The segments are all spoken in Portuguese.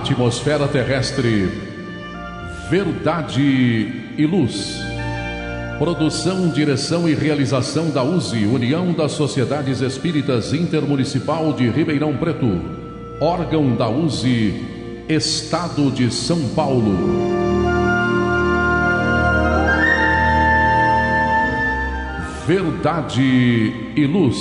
atmosfera terrestre. Verdade e Luz. Produção, direção e realização da USE, União das Sociedades Espíritas Intermunicipal de Ribeirão Preto. Órgão da USE, Estado de São Paulo. Verdade e Luz.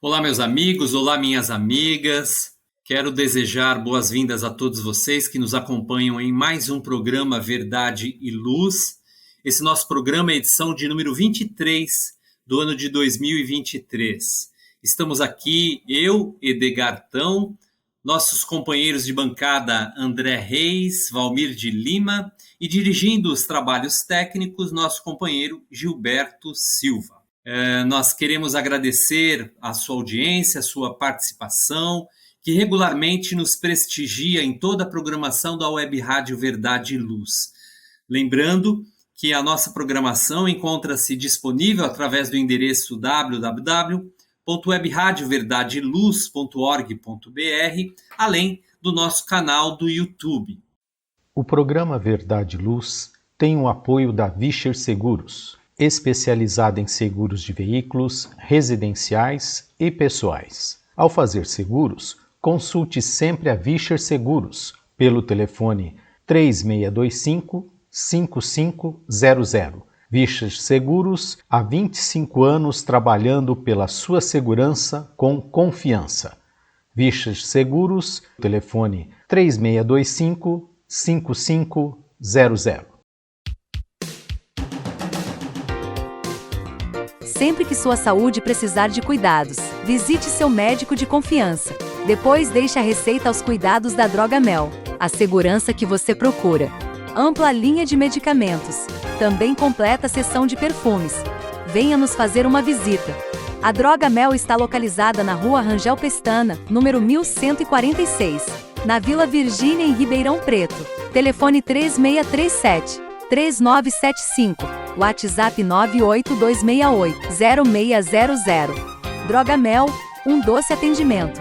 Olá, meus amigos, olá, minhas amigas. Quero desejar boas-vindas a todos vocês que nos acompanham em mais um programa Verdade e Luz. Esse nosso programa é a edição de número 23 do ano de 2023. Estamos aqui, eu, Edgartão, nossos companheiros de bancada André Reis, Valmir de Lima e dirigindo os trabalhos técnicos, nosso companheiro Gilberto Silva. Nós queremos agradecer a sua audiência, a sua participação, que regularmente nos prestigia em toda a programação da Web Rádio Verdade e Luz. Lembrando que a nossa programação encontra-se disponível através do endereço www.webradioverdadeluz.org.br, além do nosso canal do YouTube. O programa Verdade e Luz tem o apoio da Vischer Seguros, especializada em seguros de veículos, residenciais e pessoais. Ao fazer seguros, consulte sempre a Vischer Seguros pelo telefone 3625-5500. Vischer Seguros, há 25 anos trabalhando pela sua segurança com confiança. Vischer Seguros, telefone 3625-5500. Sempre que sua saúde precisar de cuidados, visite seu médico de confiança. Depois deixe a receita aos cuidados da Drogamel, a segurança que você procura. Ampla linha de medicamentos, também completa seção de perfumes. Venha nos fazer uma visita. A Drogamel está localizada na Rua Rangel Pestana, número 1146, na Vila Virgínia, em Ribeirão Preto. Telefone 3637-3975. WhatsApp 98268-0600. Drogamel, um doce atendimento.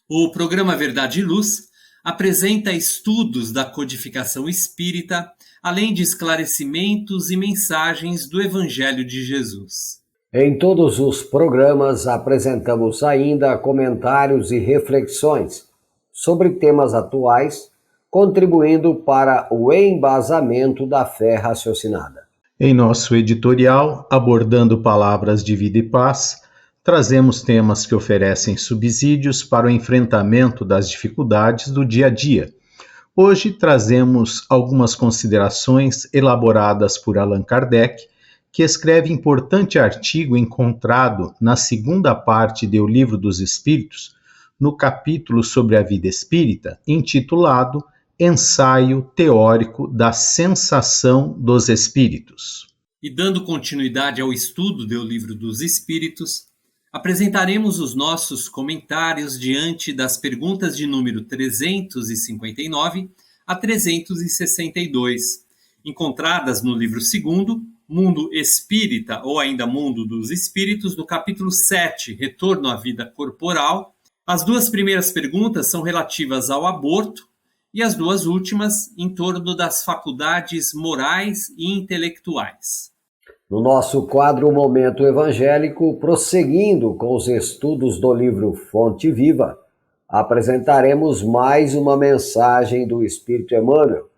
O programa Verdade e Luz apresenta estudos da codificação espírita, além de esclarecimentos e mensagens do Evangelho de Jesus. Em todos os programas apresentamos ainda comentários e reflexões sobre temas atuais, contribuindo para o embasamento da fé raciocinada. Em nosso editorial, abordando palavras de vida e paz, trazemos temas que oferecem subsídios para o enfrentamento das dificuldades do dia a dia. Hoje trazemos algumas considerações elaboradas por Allan Kardec, que escreve importante artigo encontrado na segunda parte do Livro dos Espíritos, no capítulo sobre a vida espírita, intitulado Ensaio Teórico da Sensação dos Espíritos. E dando continuidade ao estudo do Livro dos Espíritos, apresentaremos os nossos comentários diante das perguntas de número 359 a 362, encontradas no livro 2º, Mundo Espírita, ou ainda Mundo dos Espíritos, no capítulo 7, Retorno à Vida Corporal. As duas primeiras perguntas são relativas ao aborto, e as duas últimas em torno das faculdades morais e intelectuais. No nosso quadro Momento Evangélico, prosseguindo com os estudos do livro Fonte Viva, apresentaremos mais uma mensagem do Espírito Emmanuel,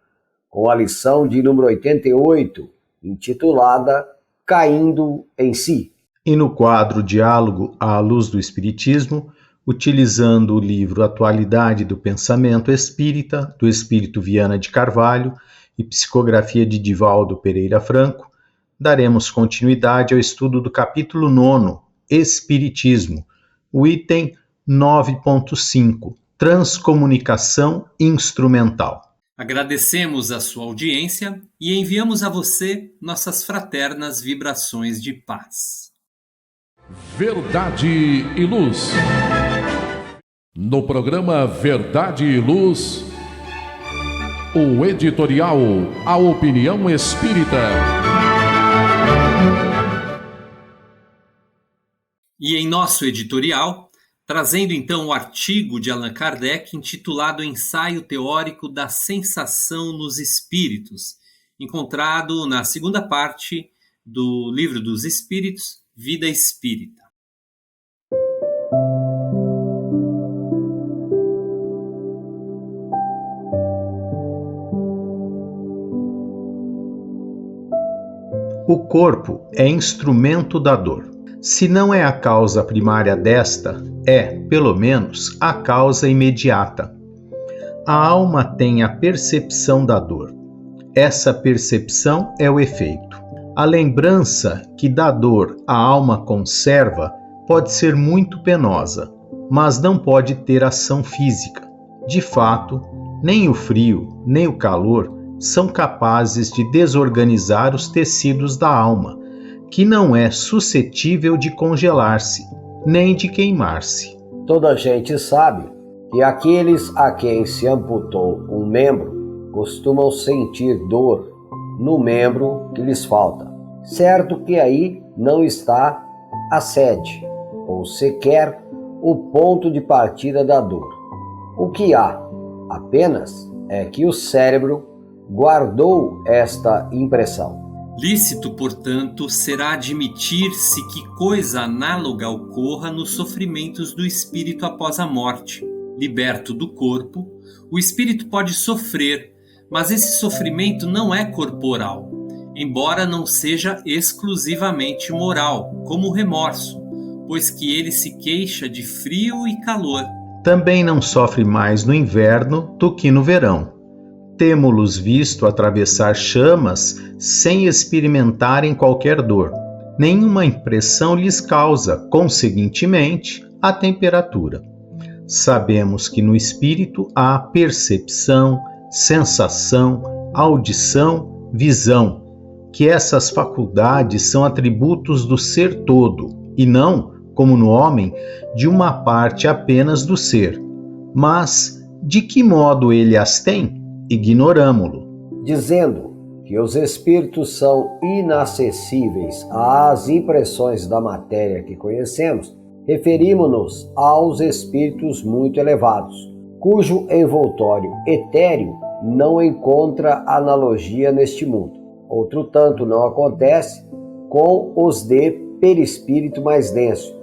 com a lição de número 88, intitulada Caindo em Si. E no quadro Diálogo à Luz do Espiritismo, utilizando o livro Atualidade do Pensamento Espírita, do Espírito Viana de Carvalho e psicografia de Divaldo Pereira Franco, daremos continuidade ao estudo do capítulo 9, Espiritismo, o item 9.5, Transcomunicação Instrumental. Agradecemos a sua audiência e enviamos a você nossas fraternas vibrações de paz. Verdade e Luz. No programa Verdade e Luz, O editorial A Opinião Espírita. E em nosso editorial, trazendo então o artigo de Allan Kardec intitulado Ensaio Teórico da Sensação nos Espíritos, encontrado na segunda parte do Livro dos Espíritos, Vida Espírita. O corpo é instrumento da dor. Se não é a causa primária desta, é, pelo menos, a causa imediata. A alma tem a percepção da dor. Essa percepção é o efeito. A lembrança que da dor a alma conserva pode ser muito penosa, mas não pode ter ação física. De fato, nem o frio, nem o calor são capazes de desorganizar os tecidos da alma, que não é suscetível de congelar-se, nem de queimar-se. Toda a gente sabe que aqueles a quem se amputou um membro costumam sentir dor no membro que lhes falta. Certo que aí não está a sede, ou sequer o ponto de partida da dor. O que há apenas é que o cérebro guardou esta impressão. Lícito, portanto, será admitir-se que coisa análoga ocorra nos sofrimentos do espírito após a morte. Liberto do corpo, o espírito pode sofrer, mas esse sofrimento não é corporal, embora não seja exclusivamente moral, como o remorso, pois que ele se queixa de frio e calor. Também não sofre mais no inverno do que no verão. Temo-los visto atravessar chamas sem experimentarem qualquer dor. Nenhuma impressão lhes causa, conseguintemente, a temperatura. Sabemos que no espírito há percepção, sensação, audição, visão, que essas faculdades são atributos do ser todo, e não, como no homem, de uma parte apenas do ser. Mas, de que modo ele as tem? Ignoramo-lo. Dizendo que os espíritos são inacessíveis às impressões da matéria que conhecemos, referimos-nos aos espíritos muito elevados, cujo envoltório etéreo não encontra analogia neste mundo. Outro tanto não acontece com os de perispírito mais denso,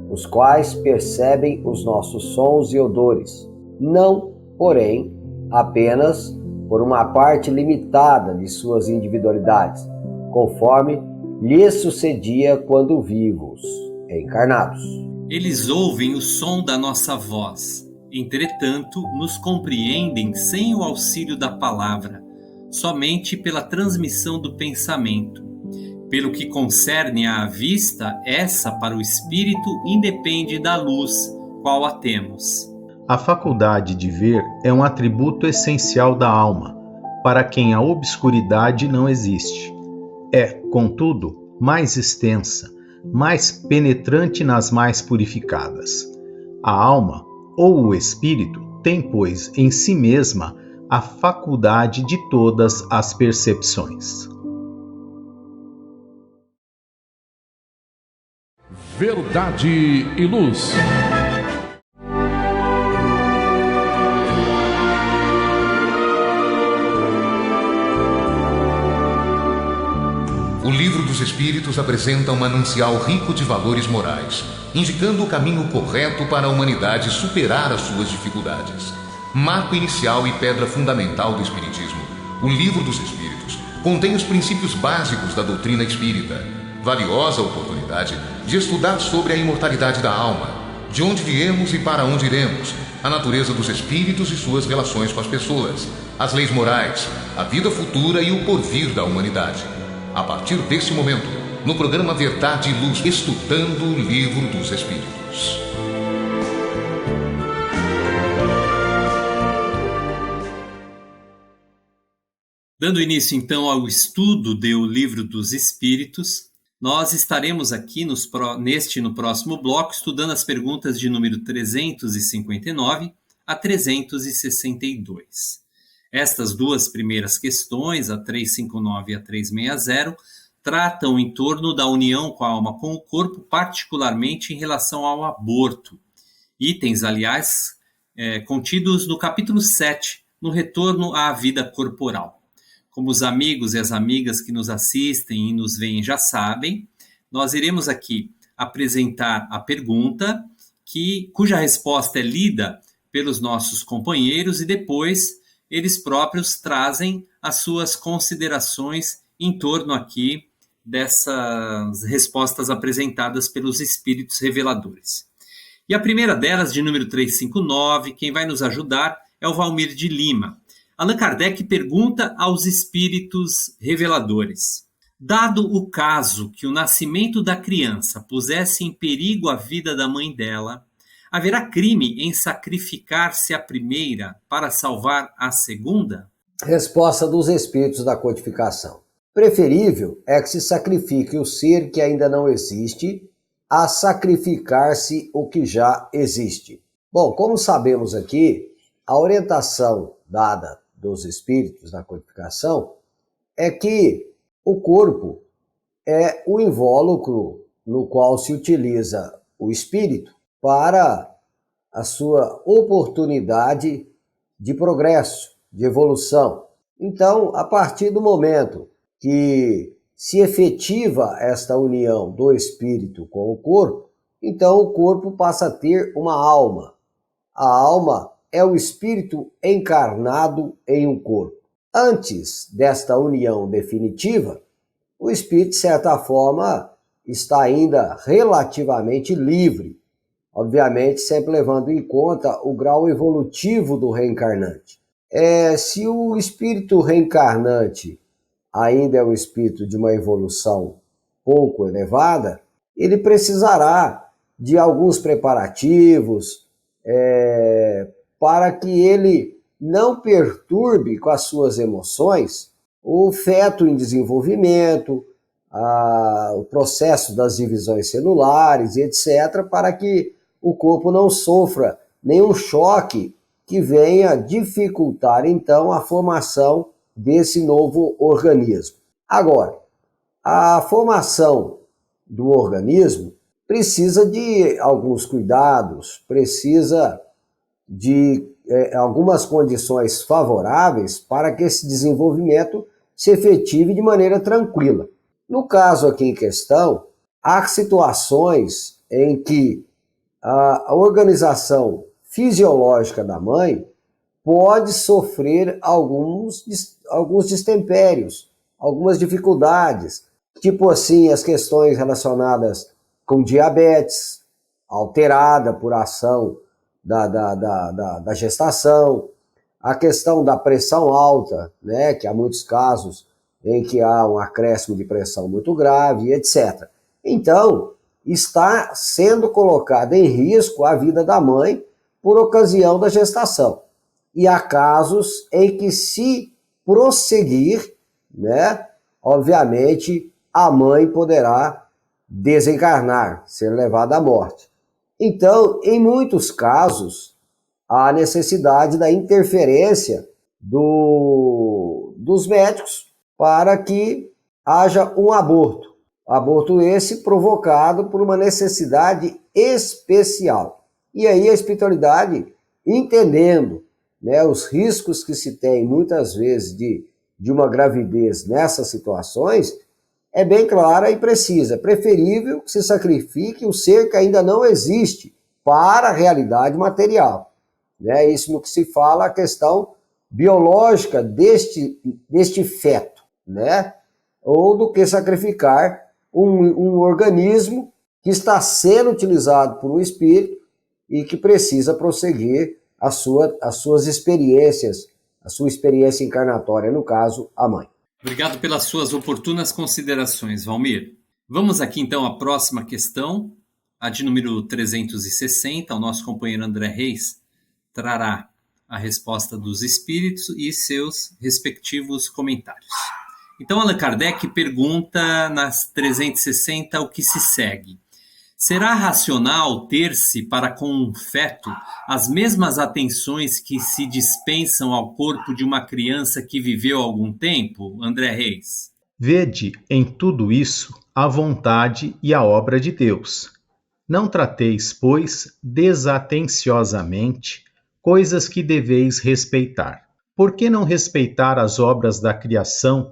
os quais percebem os nossos sons e odores, não, porém, apenas por uma parte limitada de suas individualidades, conforme lhes sucedia quando vivos, encarnados. Eles ouvem o som da nossa voz, entretanto, nos compreendem sem o auxílio da palavra, somente pela transmissão do pensamento. Pelo que concerne à vista, essa para o espírito independe da luz, qual a temos. A faculdade de ver é um atributo essencial da alma, para quem a obscuridade não existe. É, contudo, mais extensa, mais penetrante nas mais purificadas. A alma, ou o espírito, tem, pois, em si mesma a faculdade de todas as percepções. Verdade e Luz. O Livro dos Espíritos apresenta um manancial rico de valores morais, indicando o caminho correto para a humanidade superar as suas dificuldades. Marco inicial e pedra fundamental do Espiritismo, o Livro dos Espíritos contém os princípios básicos da doutrina espírita, valiosa oportunidade de estudar sobre a imortalidade da alma, de onde viemos e para onde iremos, a natureza dos espíritos e suas relações com as pessoas, as leis morais, a vida futura e o porvir da humanidade. A partir desse momento, no programa Verdade e Luz, estudando o Livro dos Espíritos. Dando início então ao estudo do Livro dos Espíritos, nós estaremos aqui no próximo bloco estudando as perguntas de número 359 a 362. Estas duas primeiras questões, a 359 e a 360, tratam em torno da união com a alma com o corpo, particularmente em relação ao aborto. Itens, aliás, contidos no capítulo 7, no retorno à vida corporal. Como os amigos e as amigas que nos assistem e nos veem já sabem, nós iremos aqui apresentar a pergunta, cuja resposta é lida pelos nossos companheiros e depois eles próprios trazem as suas considerações em torno aqui dessas respostas apresentadas pelos espíritos reveladores. E a primeira delas, de número 359, quem vai nos ajudar é o Valmir de Lima. Allan Kardec pergunta aos espíritos reveladores: dado o caso que o nascimento da criança pusesse em perigo a vida da mãe dela, haverá crime em sacrificar-se a primeira para salvar a segunda? Resposta dos espíritos da codificação. Preferível é que se sacrifique o ser que ainda não existe a sacrificar-se o que já existe. Bom, como sabemos aqui, a orientação dada dos espíritos da codificação é que o corpo é o invólucro no qual se utiliza o espírito para a sua oportunidade de progresso, de evolução. Então, a partir do momento que se efetiva esta união do espírito com o corpo, então o corpo passa a ter uma alma. A alma é o espírito encarnado em um corpo. Antes desta união definitiva, o espírito, de certa forma, está ainda relativamente livre, obviamente sempre levando em conta o grau evolutivo do reencarnante. Se o espírito reencarnante ainda é o espírito de uma evolução pouco elevada, ele precisará de alguns preparativos para que ele não perturbe com as suas emoções o feto em desenvolvimento, o processo das divisões celulares, etc., para que o corpo não sofra nenhum choque que venha dificultar, então, a formação desse novo organismo. Agora, a formação do organismo precisa de alguns cuidados, precisa de algumas condições favoráveis para que esse desenvolvimento se efetive de maneira tranquila. No caso aqui em questão, há situações em que a organização fisiológica da mãe pode sofrer alguns destempérios, algumas dificuldades, tipo assim as questões relacionadas com diabetes, alterada por ação da gestação, a questão da pressão alta, né, que há muitos casos em que há um acréscimo de pressão muito grave, etc. Então, está sendo colocada em risco a vida da mãe por ocasião da gestação. E há casos em que, se prosseguir, né, obviamente, a mãe poderá desencarnar, ser levada à morte. Então, em muitos casos, há necessidade da interferência dos médicos para que haja um aborto. Aborto esse provocado por uma necessidade especial. E aí a espiritualidade, entendendo, né, os riscos que se tem muitas vezes de uma gravidez nessas situações, é bem clara e precisa. É preferível que se sacrifique o ser que ainda não existe para a realidade material. Né? Isso no que se fala a questão biológica deste feto, né? Ou do que sacrificar um organismo que está sendo utilizado por um espírito e que precisa prosseguir as suas experiências, a sua experiência encarnatória, no caso, a mãe. Obrigado pelas suas oportunas considerações, Valmir. Vamos aqui então à próxima questão, a de número 360. O nosso companheiro André Reis trará a resposta dos espíritos e seus respectivos comentários. Então, Allan Kardec pergunta nas 360 o que se segue. Será racional ter-se para com um feto as mesmas atenções que se dispensam ao corpo de uma criança que viveu algum tempo, André Reis? Vede em tudo isso a vontade e a obra de Deus. Não trateis, pois, desatenciosamente coisas que deveis respeitar. Por que não respeitar as obras da criação,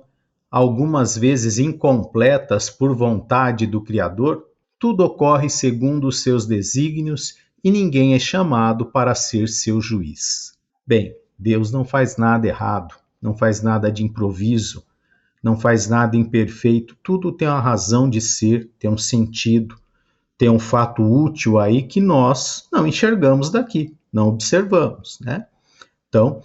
algumas vezes incompletas por vontade do Criador? Tudo ocorre segundo os seus desígnios e ninguém é chamado para ser seu juiz. Bem, Deus não faz nada errado, não faz nada de improviso, não faz nada imperfeito, tudo tem uma razão de ser, tem um sentido, tem um fato útil aí que nós não enxergamos daqui, não observamos, né? Então,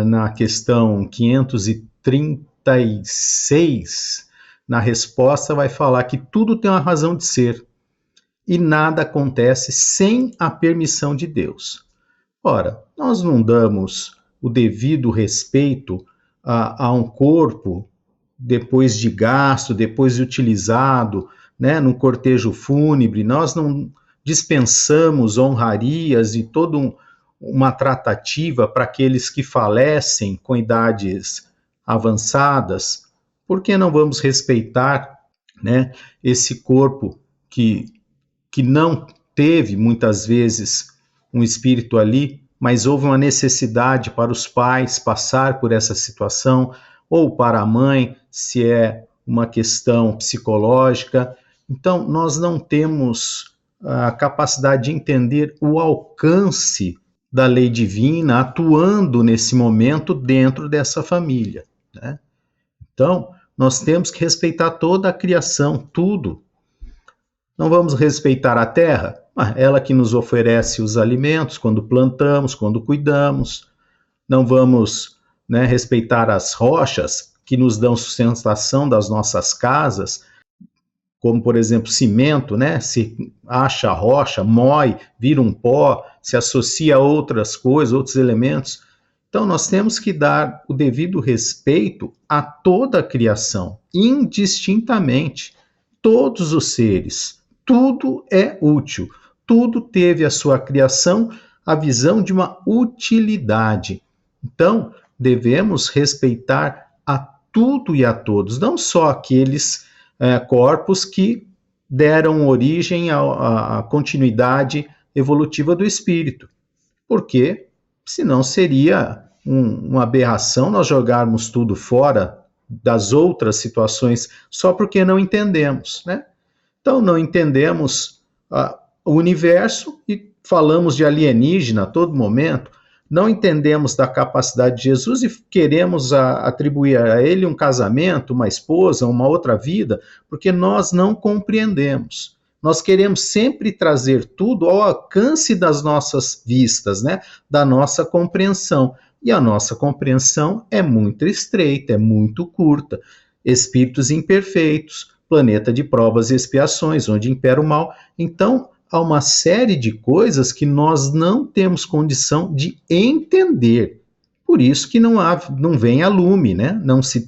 na questão 536, na resposta vai falar que tudo tem uma razão de ser e nada acontece sem a permissão de Deus. Ora, nós não damos o devido respeito a um corpo depois de gasto, depois de utilizado, né, no cortejo fúnebre, nós não dispensamos honrarias e toda uma tratativa para aqueles que falecem com idades avançadas. Por que não vamos respeitar, né, esse corpo que não teve, muitas vezes, um espírito ali, mas houve uma necessidade para os pais passar por essa situação, ou para a mãe, se é uma questão psicológica. Então, nós não temos a capacidade de entender o alcance da lei divina atuando nesse momento dentro dessa família, né? Então, nós temos que respeitar toda a criação, tudo. Não vamos respeitar a terra? Ela que nos oferece os alimentos quando plantamos, quando cuidamos. Não vamos, né, respeitar as rochas que nos dão sustentação das nossas casas, como, por exemplo, cimento, né? Se acha a rocha, moe, vira um pó, se associa a outras coisas, outros elementos. Então, nós temos que dar o devido respeito a toda a criação, indistintamente. Todos os seres, tudo é útil, tudo teve a sua criação, a visão de uma utilidade. Então, devemos respeitar a tudo e a todos, não só aqueles corpos que deram origem à continuidade evolutiva do espírito, porque senão seria uma aberração nós jogarmos tudo fora das outras situações só porque não entendemos, né? Então, não entendemos o universo e falamos de alienígena a todo momento, não entendemos da capacidade de Jesus e queremos atribuir a ele um casamento, uma esposa, uma outra vida, porque nós não compreendemos. Nós queremos sempre trazer tudo ao alcance das nossas vistas, né? Da nossa compreensão. E a nossa compreensão é muito estreita, é muito curta. Espíritos imperfeitos, planeta de provas e expiações, onde impera o mal. Então, há uma série de coisas que nós não temos condição de entender. Por isso que não vem a lume, né? Não se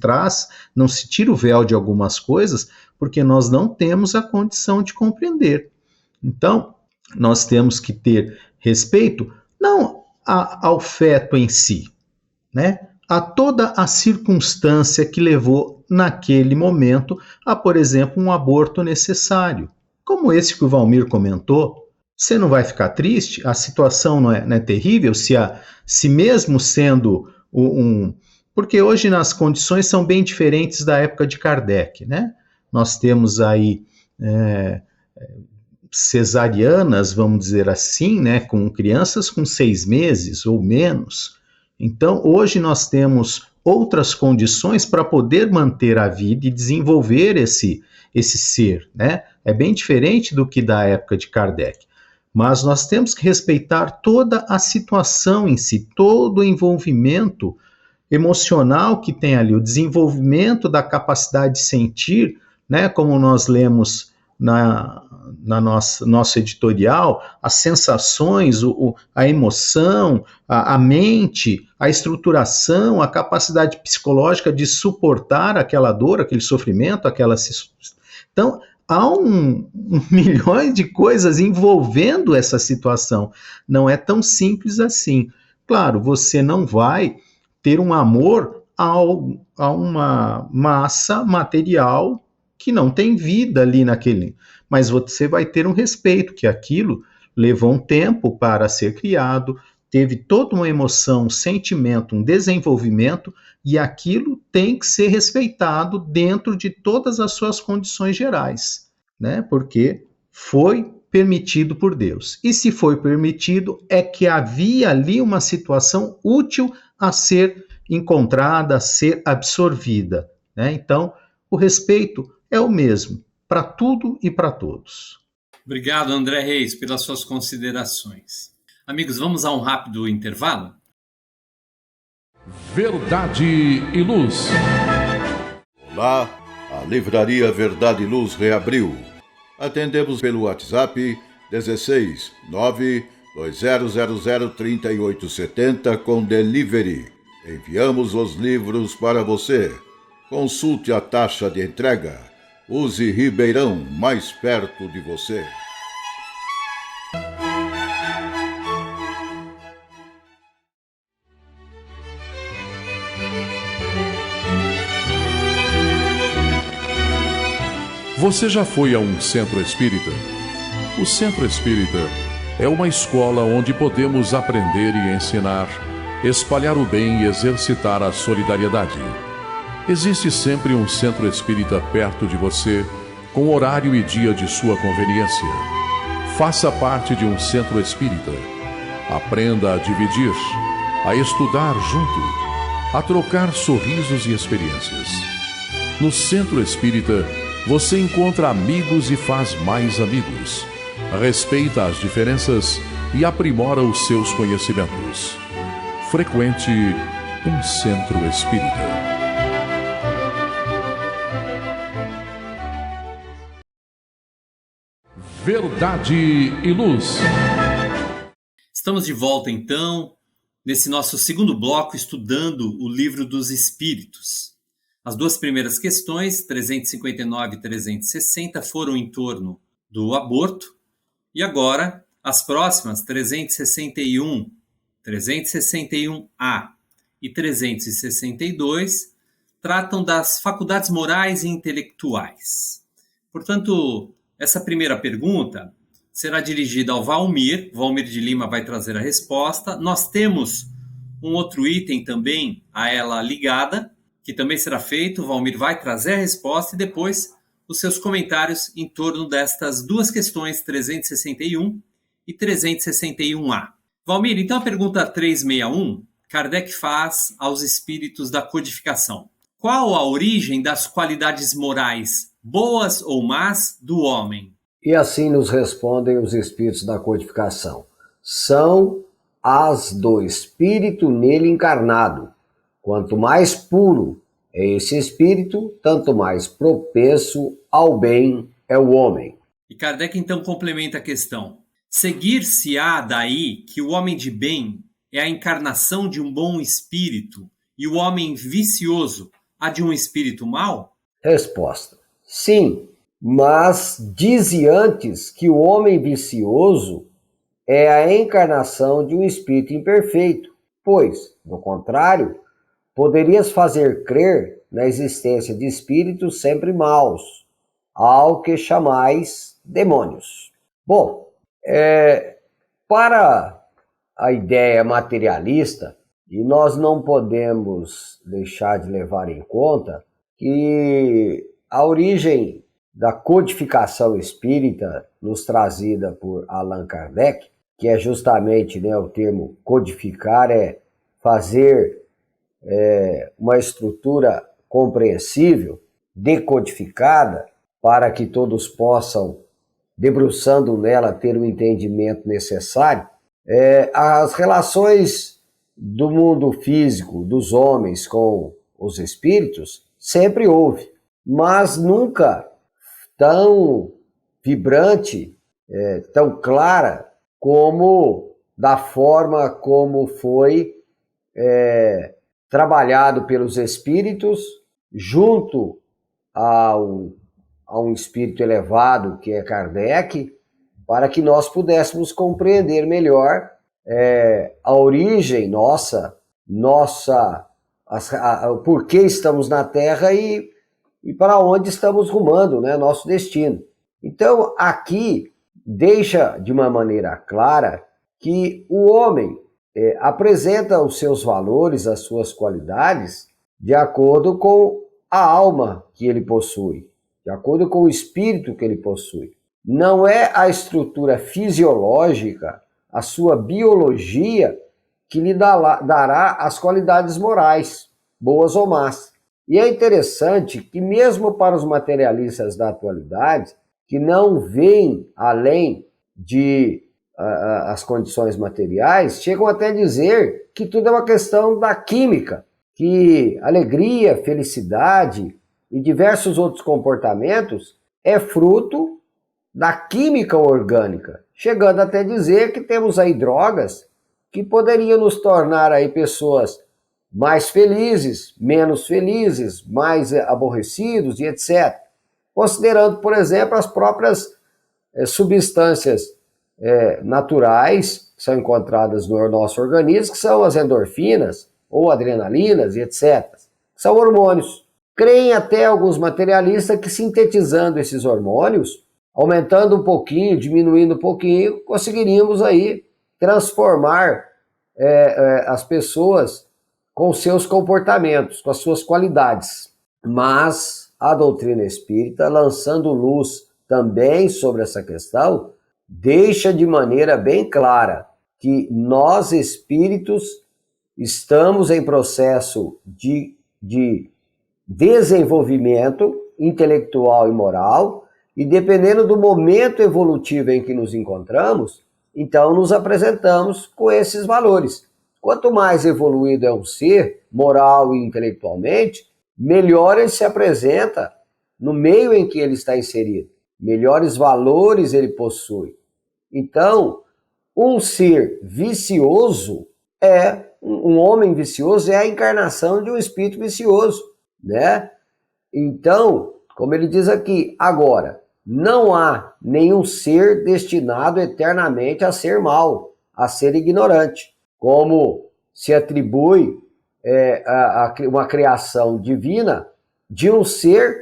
tira o véu de algumas coisas, porque nós não temos a condição de compreender. Então, nós temos que ter respeito, não ao feto em si, né? A toda a circunstância que levou naquele momento a, por exemplo, um aborto necessário. Como esse que o Valmir comentou, você não vai ficar triste? A situação não é terrível? Se mesmo sendo porque hoje as condições são bem diferentes da época de Kardec, né? Nós temos aí cesarianas, vamos dizer assim, né, com crianças com 6 meses ou menos. Então, hoje nós temos outras condições para poder manter a vida e desenvolver esse ser, né? É bem diferente do que da época de Kardec. Mas nós temos que respeitar toda a situação em si, todo o envolvimento emocional que tem ali, o desenvolvimento da capacidade de sentir, né? Como nós lemos na nosso editorial, as sensações, a emoção, a mente, a estruturação, a capacidade psicológica de suportar aquela dor, aquele sofrimento, Então, há milhões de coisas envolvendo essa situação. Não é tão simples assim. Claro, você não vai ter um amor a uma massa material que não tem vida ali naquele, mas você vai ter um respeito, que aquilo levou um tempo para ser criado, teve toda uma emoção, um sentimento, um desenvolvimento, e aquilo tem que ser respeitado dentro de todas as suas condições gerais, né? Porque foi permitido por Deus. E se foi permitido, é que havia ali uma situação útil a ser encontrada, a ser absorvida, né? Então, o respeito é o mesmo para tudo e para todos. Obrigado, André Reis, pelas suas considerações. Amigos, vamos a um rápido intervalo? Verdade e Luz. Olá, a Livraria Verdade e Luz reabriu. Atendemos pelo WhatsApp 16 92000 3870 com delivery. Enviamos os livros para você. Consulte a taxa de entrega. Use Ribeirão, mais perto de você. Você já foi a um centro espírita? O centro espírita é uma escola onde podemos aprender e ensinar, espalhar o bem e exercitar a solidariedade. Existe sempre um centro espírita perto de você, com horário e dia de sua conveniência. Faça parte de um centro espírita. Aprenda a dividir, a estudar junto, a trocar sorrisos e experiências. No centro espírita, você encontra amigos e faz mais amigos. Respeita as diferenças e aprimora os seus conhecimentos. Frequente um centro espírita. Verdade e Luz. Estamos de volta, então, nesse nosso segundo bloco, estudando o Livro dos Espíritos. As duas primeiras questões, 359 e 360, foram em torno do aborto. E agora, as próximas, 361, 361A e 362, tratam das faculdades morais e intelectuais. Portanto, essa primeira pergunta será dirigida ao Valmir. Valmir de Lima vai trazer a resposta. Nós temos um outro item também a ela ligada, que também será feito. O Valmir vai trazer a resposta e depois os seus comentários em torno destas duas questões, 361 e 361A. Valmir, então a pergunta 361, Kardec faz aos espíritos da codificação. Qual a origem das qualidades morais, boas ou más, do homem? E assim nos respondem os espíritos da codificação. São as do espírito nele encarnado. Quanto mais puro é esse espírito, tanto mais propenso ao bem é o homem. E Kardec então complementa a questão. Seguir-se-á daí que o homem de bem é a encarnação de um bom espírito e o homem vicioso a de um espírito mau? Resposta: sim, mas dize antes que o homem vicioso é a encarnação de um espírito imperfeito, pois, do contrário, poderias fazer crer na existência de espíritos sempre maus, ao que chamais demônios. Bom, para a ideia materialista, e nós não podemos deixar de levar em conta que a origem da codificação espírita nos trazida por Allan Kardec, que é justamente, o termo codificar, é fazer uma estrutura compreensível, decodificada, para que todos possam, debruçando nela, ter o entendimento necessário. As relações do mundo físico dos homens com os espíritos sempre houve, mas nunca tão vibrante, tão clara, como da forma como foi trabalhado pelos espíritos junto a a um espírito elevado, que é Kardec, para que nós pudéssemos compreender melhor a origem nossa, o porquê estamos na Terra e para onde estamos rumando, né, nosso destino. Então, aqui deixa de uma maneira clara que o homem apresenta os seus valores, as suas qualidades, de acordo com a alma que ele possui, de acordo com o espírito que ele possui. Não é a estrutura fisiológica, a sua biologia, que lhe dará as qualidades morais, boas ou más. E é interessante que mesmo para os materialistas da atualidade, que não veem além de as condições materiais, chegam até a dizer que tudo é uma questão da química, que alegria, felicidade e diversos outros comportamentos é fruto da química orgânica, chegando até a dizer que temos aí drogas que poderiam nos tornar aí pessoas mais felizes, menos felizes, mais aborrecidos e etc. Considerando, por exemplo, as próprias substâncias naturais que são encontradas no nosso organismo, que são as endorfinas ou adrenalinas e etc. São hormônios. Creem até alguns materialistas que sintetizando esses hormônios, aumentando um pouquinho, diminuindo um pouquinho, conseguiríamos aí transformar as pessoas com seus comportamentos, com as suas qualidades. Mas a doutrina espírita, lançando luz também sobre essa questão, deixa de maneira bem clara que nós espíritos estamos em processo de desenvolvimento intelectual e moral, e dependendo do momento evolutivo em que nos encontramos, então nos apresentamos com esses valores. Quanto mais evoluído é um ser, moral e intelectualmente, melhor ele se apresenta no meio em que ele está inserido, melhores valores ele possui. Então, um ser vicioso um homem vicioso é a encarnação de um espírito vicioso, né? Então, como ele diz aqui, agora, não há nenhum ser destinado eternamente a ser mau, a ser ignorante, como se atribui uma criação divina de um ser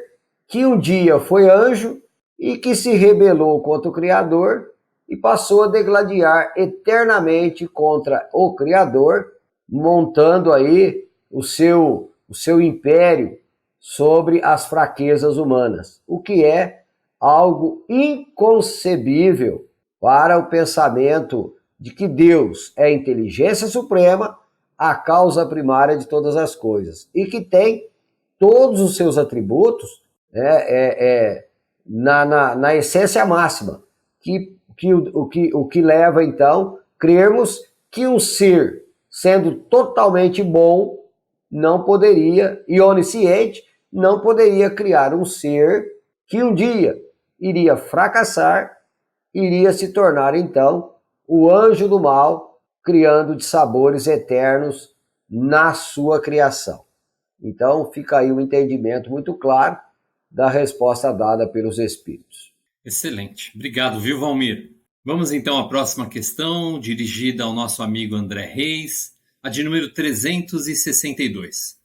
que um dia foi anjo e que se rebelou contra o Criador e passou a degladiar eternamente contra o Criador, montando aí o seu império sobre as fraquezas humanas, o que é algo inconcebível para o pensamento de que Deus é a inteligência suprema, a causa primária de todas as coisas, e que tem todos os seus atributos na essência máxima, o que leva, então, crermos que um ser, sendo totalmente bom, não poderia, e onisciente, não poderia criar um ser que um dia iria fracassar, iria se tornar, então, o anjo do mal, criando dissabores eternos na sua criação. Então, fica aí um entendimento muito claro da resposta dada pelos Espíritos. Excelente. Obrigado, viu, Valmir? Vamos então à próxima questão, dirigida ao nosso amigo André Reis, a de número 362.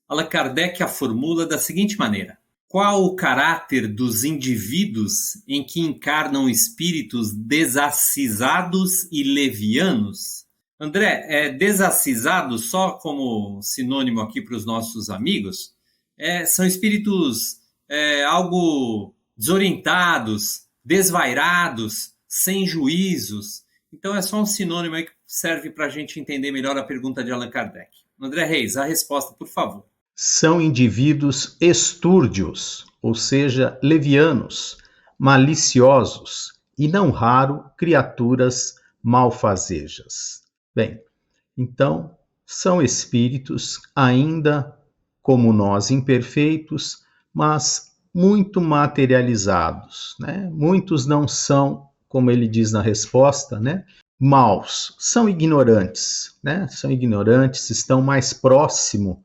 Allan Kardec a formula da seguinte maneira: qual o caráter dos indivíduos em que encarnam espíritos desacisados e levianos? André, desacisados, só como sinônimo aqui para os nossos amigos, são espíritos algo desorientados, desvairados, sem juízos. Então é só um sinônimo aí que serve para a gente entender melhor a pergunta de Allan Kardec. André Reis, a resposta, por favor. São indivíduos estúrdios, ou seja, levianos, maliciosos e, não raro, criaturas malfazejas. Bem, então, são espíritos ainda como nós, imperfeitos, mas muito materializados, né? Muitos não são, como ele diz na resposta, né, maus, são ignorantes, né? São ignorantes, estão mais próximo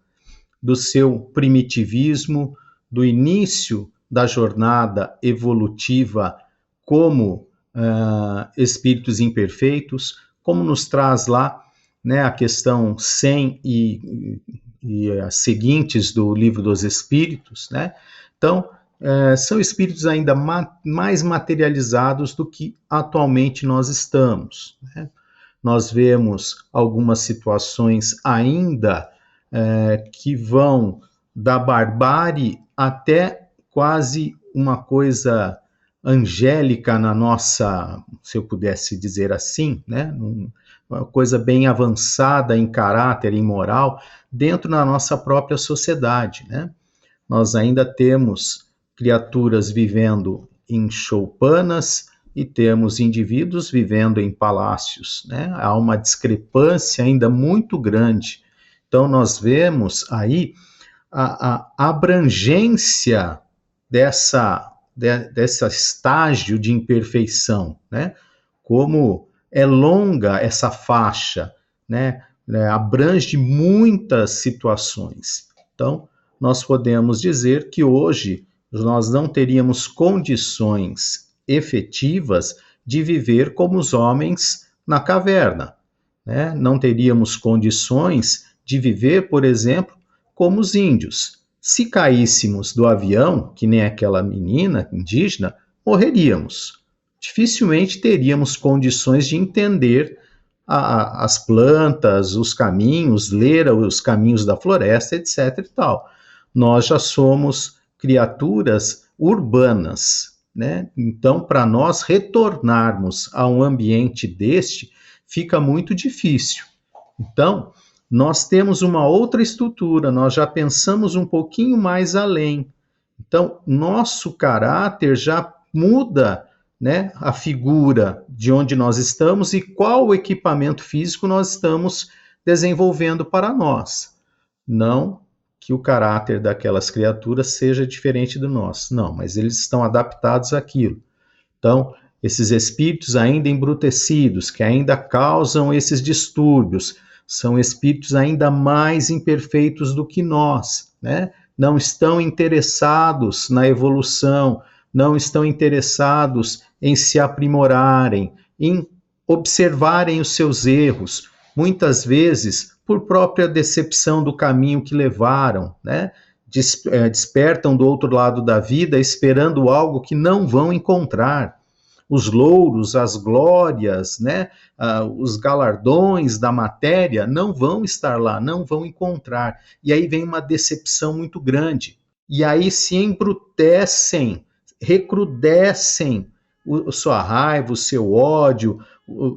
do seu primitivismo, do início da jornada evolutiva como espíritos imperfeitos, como nos traz lá, né, a questão 100 e as seguintes do Livro dos Espíritos, né? Então, são espíritos ainda mais materializados do que atualmente nós estamos, né? Nós vemos algumas situações ainda que vão da barbárie até quase uma coisa angélica na nossa, se eu pudesse dizer assim, né? Uma coisa bem avançada em caráter, em moral, dentro da nossa própria sociedade, né? Nós ainda temos criaturas vivendo em choupanas e temos indivíduos vivendo em palácios, né? Há uma discrepância ainda muito grande. Então, nós vemos aí a abrangência desse estágio de imperfeição, né? Como é longa essa faixa, né? Abrange muitas situações. Então, nós podemos dizer que hoje nós não teríamos condições efetivas de viver como os homens na caverna, né? Não teríamos condições de viver, por exemplo, como os índios. Se caíssemos do avião, que nem aquela menina indígena, morreríamos. Dificilmente teríamos condições de entender as plantas, os caminhos, ler os caminhos da floresta, etc. e tal. Nós já somos criaturas urbanas, né? Então, para nós retornarmos a um ambiente deste, fica muito difícil. Então, nós temos uma outra estrutura, nós já pensamos um pouquinho mais além. Então, nosso caráter já muda, né, a figura de onde nós estamos e qual equipamento físico nós estamos desenvolvendo para nós. Não que o caráter daquelas criaturas seja diferente do nosso, não, mas eles estão adaptados àquilo. Então, esses espíritos ainda embrutecidos, que ainda causam esses distúrbios, são espíritos ainda mais imperfeitos do que nós, né? Não estão interessados na evolução, não estão interessados em se aprimorarem, em observarem os seus erros, muitas vezes por própria decepção do caminho que levaram, né? Despertam do outro lado da vida esperando algo que não vão encontrar. Os louros, as glórias, né? Os galardões da matéria não vão estar lá, não vão encontrar. E aí vem uma decepção muito grande. E aí se embrutecem, recrudescem a sua raiva, o seu ódio,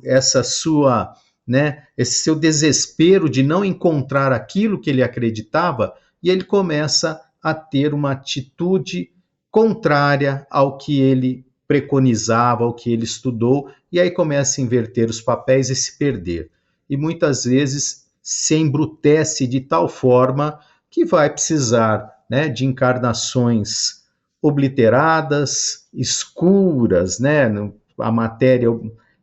essa sua, né, esse seu desespero de não encontrar aquilo que ele acreditava, e ele começa a ter uma atitude contrária ao que ele preconizava, ao que ele estudou, e aí começa a inverter os papéis e se perder. E muitas vezes se embrutece de tal forma que vai precisar, né, de encarnações obliteradas, escuras, né, a matéria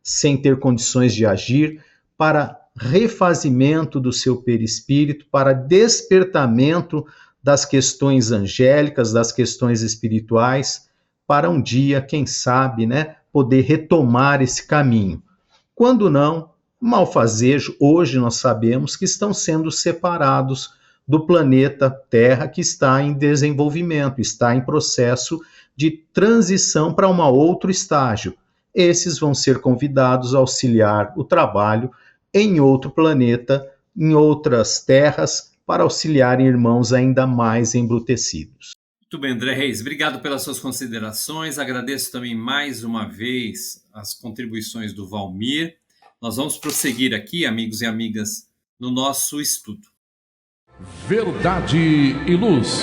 sem ter condições de agir, para refazimento do seu perispírito, para despertamento das questões angélicas, das questões espirituais, para um dia, quem sabe, né, poder retomar esse caminho. Quando não, malfazejo, hoje nós sabemos que estão sendo separados do planeta Terra, que está em desenvolvimento, está em processo de transição para um outro estágio. Esses vão ser convidados a auxiliar o trabalho em outro planeta, em outras terras, para auxiliarem irmãos ainda mais embrutecidos. Muito bem, André Reis, obrigado pelas suas considerações. Agradeço também mais uma vez as contribuições do Valmir. Nós vamos prosseguir aqui, amigos e amigas, no nosso estudo. Verdade e Luz.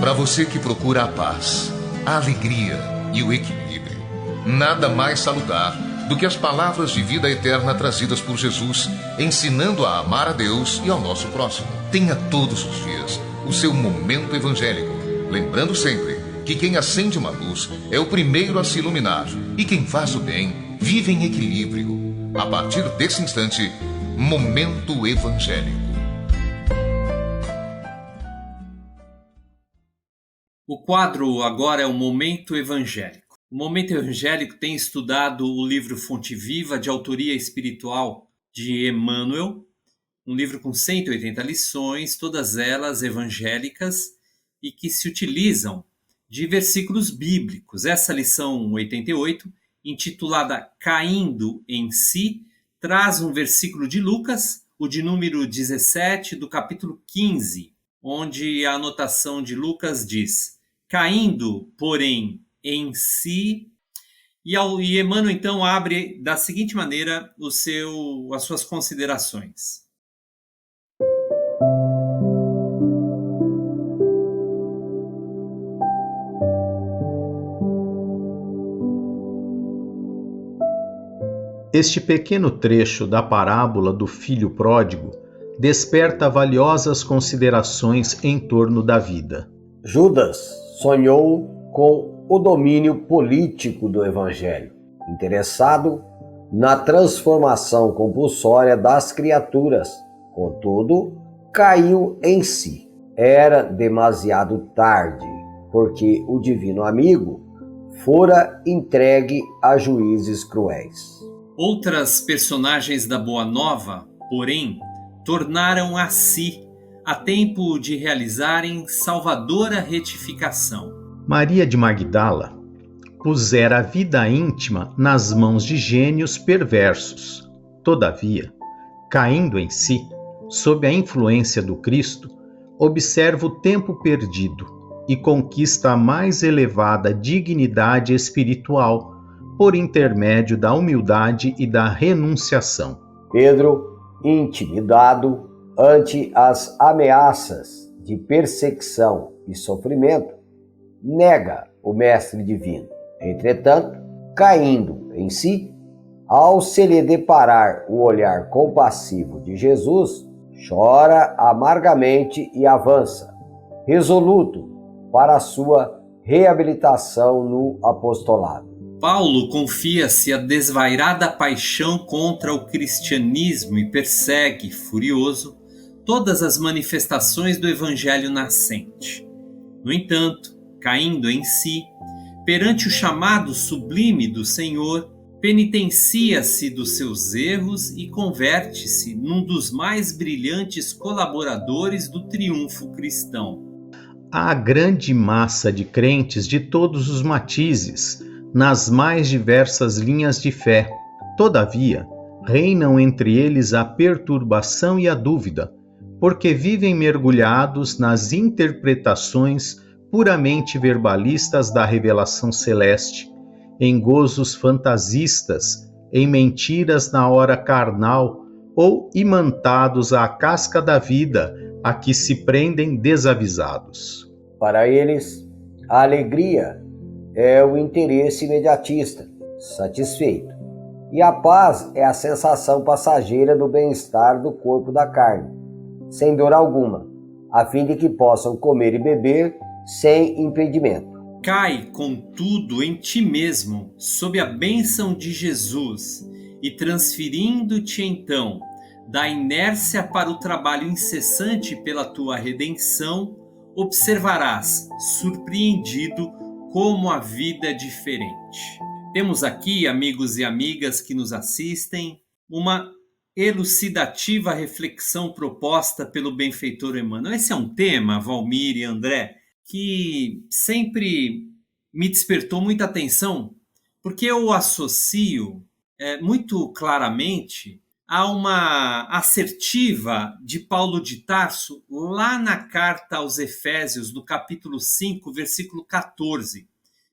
Para você que procura a paz, a alegria e o equilíbrio, nada mais salutar do que as palavras de vida eterna trazidas por Jesus, ensinando a amar a Deus e ao nosso próximo. Tenha todos os dias o seu momento evangélico, lembrando sempre que quem acende uma luz é o primeiro a se iluminar, e quem faz o bem vive em equilíbrio. A partir desse instante, Momento Evangélico. O quadro agora é o Momento Evangélico. O Momento Evangélico tem estudado o livro Fonte Viva, de autoria espiritual de Emmanuel, um livro com 180 lições, todas elas evangélicas e que se utilizam de versículos bíblicos. Essa lição 88, intitulada Caindo em Si, traz um versículo de Lucas, o de número 17 do capítulo 15, onde a anotação de Lucas diz: caindo, porém, em si. E Emmanuel então abre da seguinte maneira as suas considerações. Este pequeno trecho da parábola do filho pródigo desperta valiosas considerações em torno da vida. Judas sonhou com o domínio político do Evangelho, interessado na transformação compulsória das criaturas. Contudo, caiu em si. Era demasiado tarde, porque o divino amigo fora entregue a juízes cruéis. Outras personagens da Boa Nova, porém, tornaram a si, a tempo de realizarem salvadora retificação. Maria de Magdala pusera a vida íntima nas mãos de gênios perversos. Todavia, caindo em si, sob a influência do Cristo, observa o tempo perdido e conquista a mais elevada dignidade espiritual por intermédio da humildade e da renunciação. Pedro, intimidado ante as ameaças de perseguição e sofrimento, nega o Mestre Divino. Entretanto, caindo em si, ao se lhe deparar o olhar compassivo de Jesus, chora amargamente e avança, resoluto para a sua reabilitação no apostolado. Paulo confia-se a desvairada paixão contra o cristianismo e persegue, furioso, todas as manifestações do evangelho nascente. No entanto, caindo em si, perante o chamado sublime do Senhor, penitencia-se dos seus erros e converte-se num dos mais brilhantes colaboradores do triunfo cristão. Há grande massa de crentes de todos os matizes, nas mais diversas linhas de fé. Todavia, reinam entre eles a perturbação e a dúvida, porque vivem mergulhados nas interpretações puramente verbalistas da revelação celeste, em gozos fantasistas, em mentiras na hora carnal ou imantados à casca da vida a que se prendem desavisados. Para eles, a alegria é o interesse imediatista, satisfeito, e a paz é a sensação passageira do bem-estar do corpo da carne, sem dor alguma, a fim de que possam comer e beber sem impedimento. Cai, contudo, em ti mesmo, sob a bênção de Jesus, e transferindo-te então da inércia para o trabalho incessante pela tua redenção, observarás, surpreendido, como a vida é diferente. Temos aqui, amigos e amigas que nos assistem, uma elucidativa reflexão proposta pelo benfeitor Emmanuel. Esse é um tema, Valmir e André, que sempre me despertou muita atenção, porque eu o associo muito claramente a uma assertiva de Paulo de Tarso, lá na carta aos Efésios, do capítulo 5, versículo 14.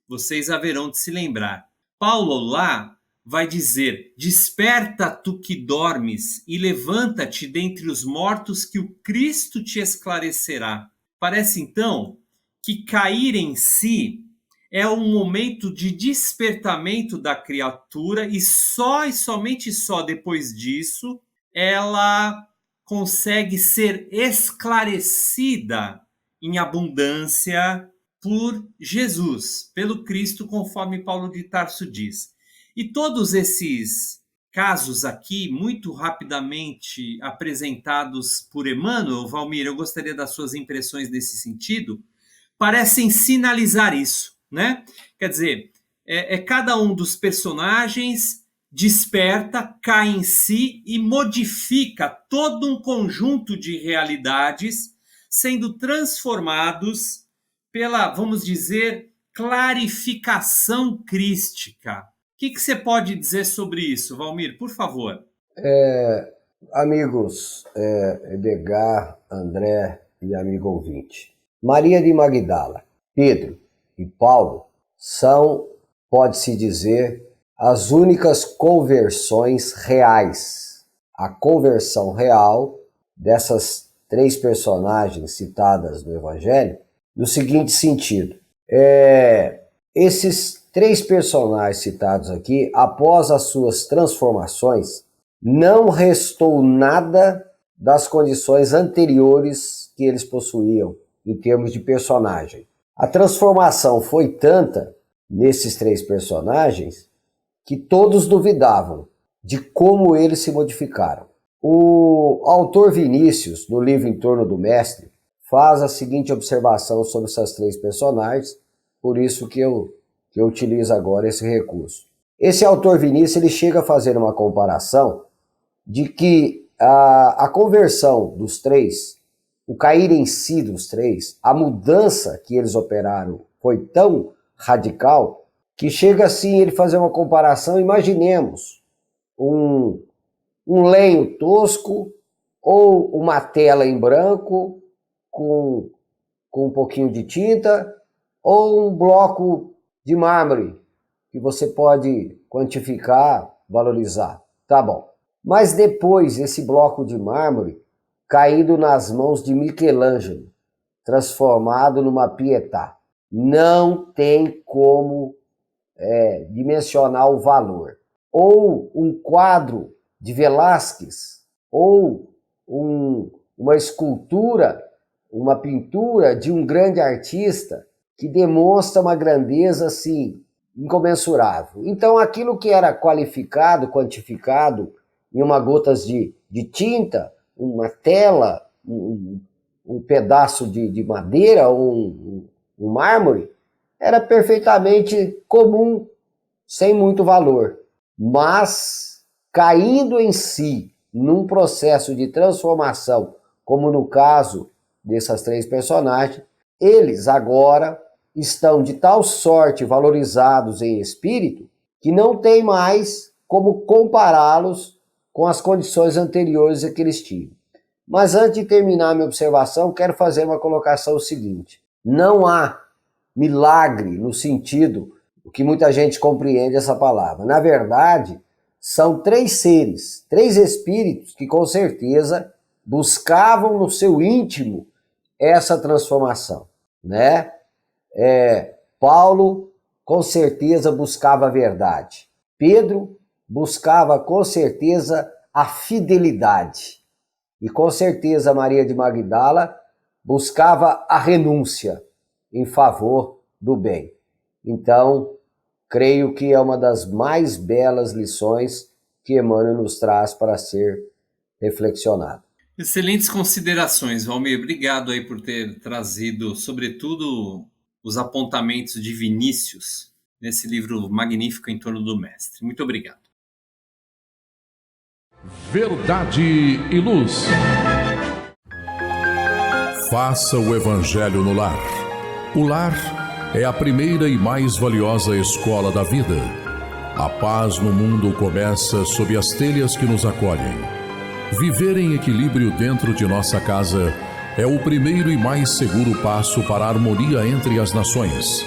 Vocês haverão de se lembrar. Paulo lá vai dizer: desperta tu que dormes e levanta-te dentre os mortos, que o Cristo te esclarecerá. Parece então que cair em si é um momento de despertamento da criatura e somente depois disso ela consegue ser esclarecida em abundância por Jesus, pelo Cristo, conforme Paulo de Tarso diz. E todos esses casos aqui, muito rapidamente apresentados por Emmanuel, Valmir, eu gostaria das suas impressões nesse sentido, parecem sinalizar isso, né? Quer dizer, cada um dos personagens desperta, cai em si e modifica todo um conjunto de realidades, sendo transformados pela, vamos dizer, clarificação crística. O que você pode dizer sobre isso, Valmir, por favor? Amigos, Edgar, André e amigo ouvinte, Maria de Magdala, Pedro e Paulo são, pode-se dizer, as únicas conversões reais. A conversão real dessas 3 personagens citadas no Evangelho, no seguinte sentido. Esses 3 personagens citados aqui, após as suas transformações, não restou nada das condições anteriores que eles possuíam em termos de personagem. A transformação foi tanta nesses 3 personagens que todos duvidavam de como eles se modificaram. O autor Vinícius, no livro Em Torno do Mestre, faz a seguinte observação sobre essas 3 personagens, por isso que eu utilizo agora esse recurso. Esse autor Vinícius ele chega a fazer uma comparação de que a conversão dos 3, o cair em si dos 3, a mudança que eles operaram foi tão radical que chega assim ele fazer uma comparação. Imaginemos um lenho tosco ou uma tela em branco com um pouquinho de tinta, ou um bloco de mármore que você pode quantificar, valorizar. Tá bom. Mas depois esse bloco de mármore caído nas mãos de Michelangelo, transformado numa Pietà. Não tem como dimensionar o valor. Ou um quadro de Velázquez, ou uma escultura, uma pintura de um grande artista que demonstra uma grandeza assim incomensurável. Então aquilo que era qualificado, quantificado em uma gotas de tinta, uma tela, um pedaço de madeira, um mármore, era perfeitamente comum, sem muito valor. Mas, caindo em si, num processo de transformação, como no caso dessas 3 personagens, eles agora estão de tal sorte valorizados em espírito que não tem mais como compará-los com as condições anteriores a que eles tinham. Mas antes de terminar a minha observação, quero fazer uma colocação seguinte. Não há milagre no sentido do que muita gente compreende essa palavra. Na verdade, são 3 seres, 3 espíritos que com certeza buscavam no seu íntimo essa transformação, né? Paulo com certeza buscava a verdade. Pedro buscava com certeza a fidelidade. E com certeza Maria de Magdala buscava a renúncia em favor do bem. Então, creio que é uma das mais belas lições que Emmanuel nos traz para ser reflexionado. Excelentes considerações, Valmir. Obrigado aí por ter trazido, sobretudo, os apontamentos de Vinícius nesse livro magnífico Em Torno do Mestre. Muito obrigado. Verdade e Luz. Faça o Evangelho no lar. O lar é a primeira e mais valiosa escola da vida. A paz no mundo começa sob as telhas que nos acolhem. Viver em equilíbrio dentro de nossa casa é o primeiro e mais seguro passo para a harmonia entre as nações.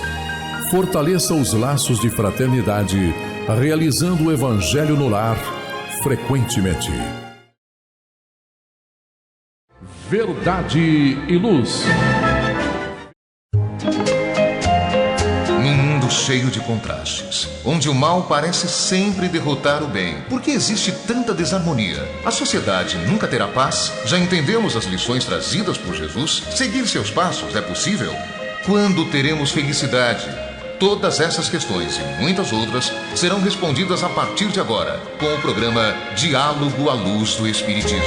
Fortaleça os laços de fraternidade, realizando o Evangelho no lar frequentemente. Verdade e Luz. Num mundo cheio de contrastes, onde o mal parece sempre derrotar o bem, por que existe tanta desarmonia? A sociedade nunca terá paz? Já entendemos as lições trazidas por Jesus? Seguir seus passos é possível? Quando teremos felicidade? Todas essas questões e muitas outras serão respondidas a partir de agora, com o programa Diálogo à Luz do Espiritismo.